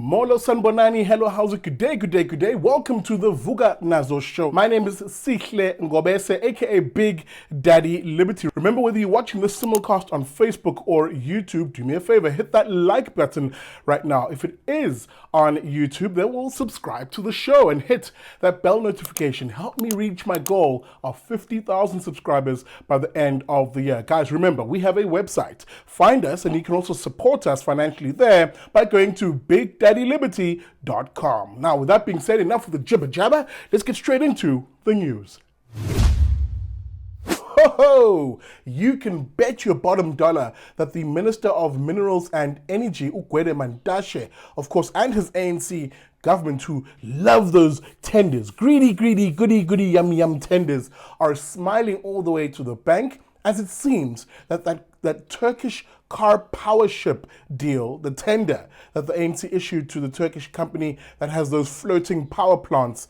Molo Sanbonani, hello, how's it? Good day. Welcome to the Vuka Nazo Show. My name is Sihle Ngobese, aka Big Daddy Liberty. Remember, whether you're watching this simulcast on Facebook or YouTube, do me a favor, hit that like button right now. If it is on YouTube, then we'll subscribe to the show and hit that bell notification. Help me reach my goal of 50,000 subscribers by the end of the year. Guys, remember, we have a website. Find us, and you can also support us financially there by going to BigDaddyLiberty.com. Now, with that being said, enough of the jibber jabber. Let's get straight into the news. Ho! You can bet your bottom dollar that the Minister of Minerals and Energy, Mantashe, of course, and his ANC government, who love those tenders, greedy, goody, yum tenders, are smiling all the way to the bank, as it seems that Turkish Karpowership deal, the tender that the ANC issued to the Turkish company that has those floating power plants,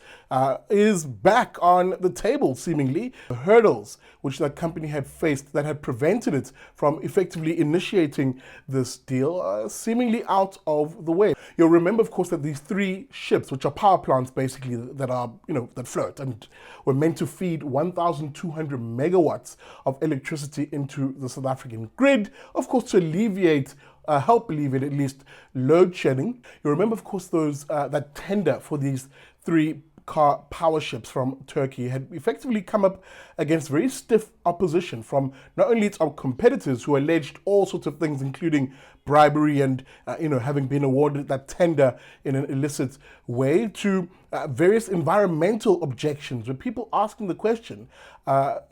is back on the table, seemingly. The hurdles which that company had faced that had prevented it from effectively initiating this deal are seemingly out of the way. You'll remember, of course, that these three ships, which are power plants basically that are, that float and were meant to feed 1,200 megawatts of electricity into the South African grid, of course, to alleviate, help alleviate at least load shedding. You remember, of course, those that tender for these three power ships from Turkey had effectively come up against very stiff opposition from not only its competitors, who alleged all sorts of things, including bribery and having been awarded that tender in an illicit way, to various environmental objections, with people asking the question, are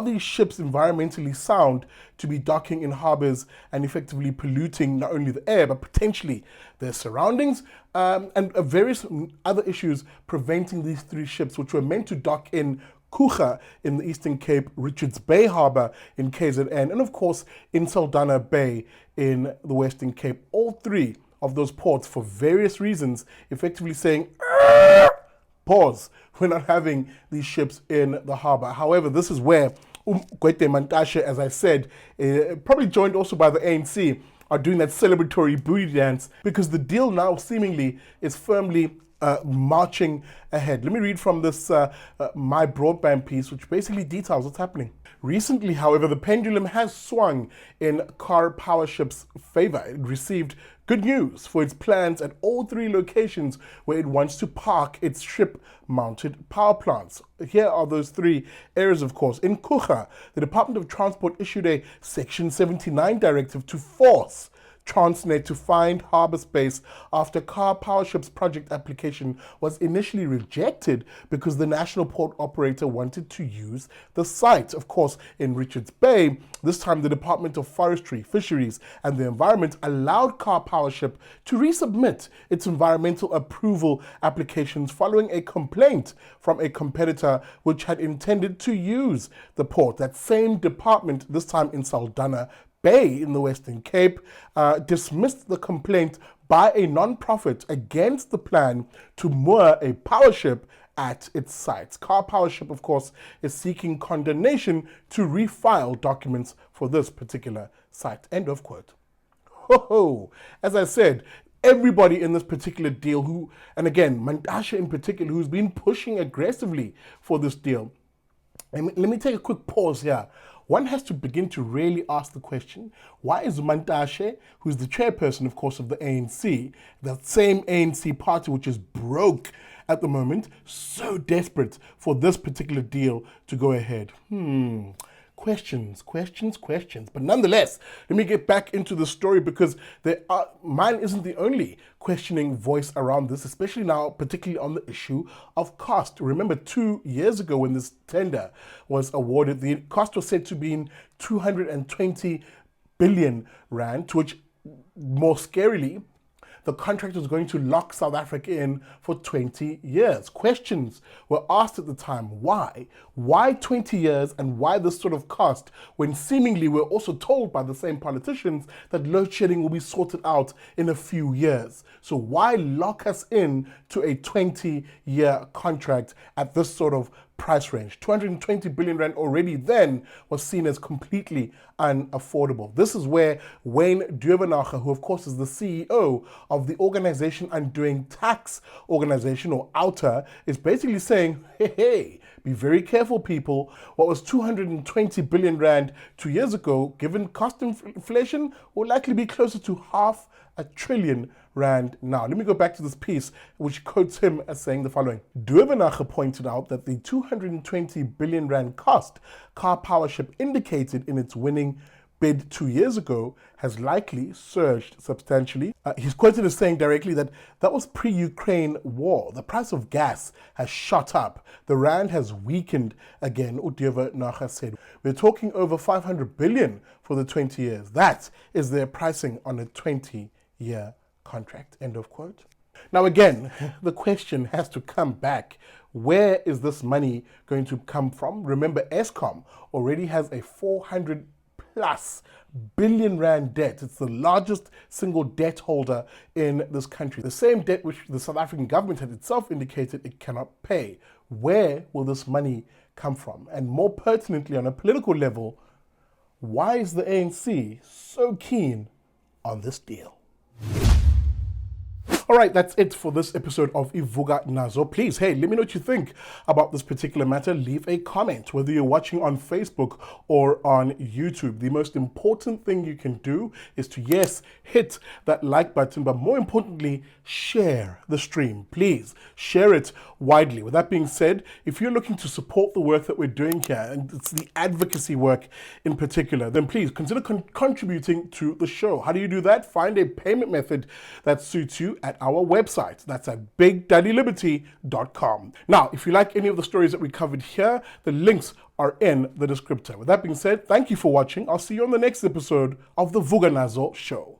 these ships environmentally sound to be docking in harbors and effectively polluting not only the air but potentially their surroundings, and various other issues preventing these three ships, which were meant to dock in Kucha in the Eastern Cape, Richards Bay Harbour in KZN, and of course in Saldanha Bay in the Western Cape. All three of those ports, for various reasons, effectively saying, pause, we're not having these ships in the harbour. However, this is where Mantashe, as I said, probably joined also by the ANC, are doing that celebratory booty dance, because the deal now seemingly is firmly marching ahead. Let me read from this My Broadband piece, which basically details what's happening. Recently, however, the pendulum has swung in Karpowerships' favor. It received good news for its plans at all three locations where it wants to park its ship-mounted power plants. Here are those three areas, of course. In Kucha, the Department of Transport issued a Section 79 directive to force Transnet to find harbour space after Karpowerships' project application was initially rejected because the national port operator wanted to use the site. Of course, in Richards Bay, this time the Department of Forestry, Fisheries and the Environment allowed Karpowership to resubmit its environmental approval applications following a complaint from a competitor which had intended to use the port. That same department, this time in Saldanha Bay in the Western Cape, dismissed the complaint by a non-profit against the plan to moor a power ship at its sites. Karpowership, of course, is seeking condemnation to refile documents for this particular site. End of quote. Ho! As I said, everybody in this particular deal who, and again, Mantashe in particular, who's been pushing aggressively for this deal. Let me take a quick pause here. One has to begin to really ask the question, why is Mantashe, who's the chairperson, of course, of the ANC, that same ANC party which is broke at the moment, so desperate for this particular deal to go ahead? Questions. But nonetheless, let me get back into the story, because mine isn't the only questioning voice around this, especially now, particularly on the issue of cost. Remember, 2 years ago when this tender was awarded, the cost was said to be 220 billion rand, to which, more scarily, the contract was going to lock South Africa in for 20 years. Questions were asked at the time. Why? Why 20 years, and why this sort of cost, when seemingly we're also told by the same politicians that load shedding will be sorted out in a few years? So why lock us in to a 20-year contract at this sort of price range. 220 billion rand already then was seen as completely unaffordable. This is where Wayne Duvenage, who of course is the CEO of the organization Undoing Tax Organization, or OUTA, is basically saying, hey, be very careful, people. What was 220 billion rand 2 years ago, given cost inflation, will likely be closer to half a trillion rand now. Let me go back to this piece, which quotes him as saying the following. Duvenage pointed out that the 220 billion rand cost Karpowership indicated in its winning bid 2 years ago has likely surged substantially. He's quoted as saying directly that that was pre-Ukraine war. The price of gas has shot up. The rand has weakened again, Duvenage said. We're talking over 500 billion for the 20 years. That is their pricing on a 20-year contract, end of quote. Now again, the question has to come back. Where is this money going to come from? Remember, Eskom already has a 400+ billion rand debt. It's the largest single debt holder in this country. The same debt which the South African government had itself indicated it cannot pay. Where will this money come from? And more pertinently, on a political level, why is the ANC so keen on this deal? All right, that's it for this episode of Vuka Nazo. Please, hey, let me know what you think about this particular matter. Leave a comment, whether you're watching on Facebook or on YouTube. The most important thing you can do is to, yes, hit that like button, but more importantly, share the stream. Please share it widely. With that being said, if you're looking to support the work that we're doing here, and it's the advocacy work in particular, then please consider contributing to the show. How do you do that? Find a payment method that suits you at our website. That's at bigdaddyliberty.com. Now, if you like any of the stories that we covered here, the links are in the descriptor. With that being said, thank you for watching. I'll see you on the next episode of the Vuka Nazo Show.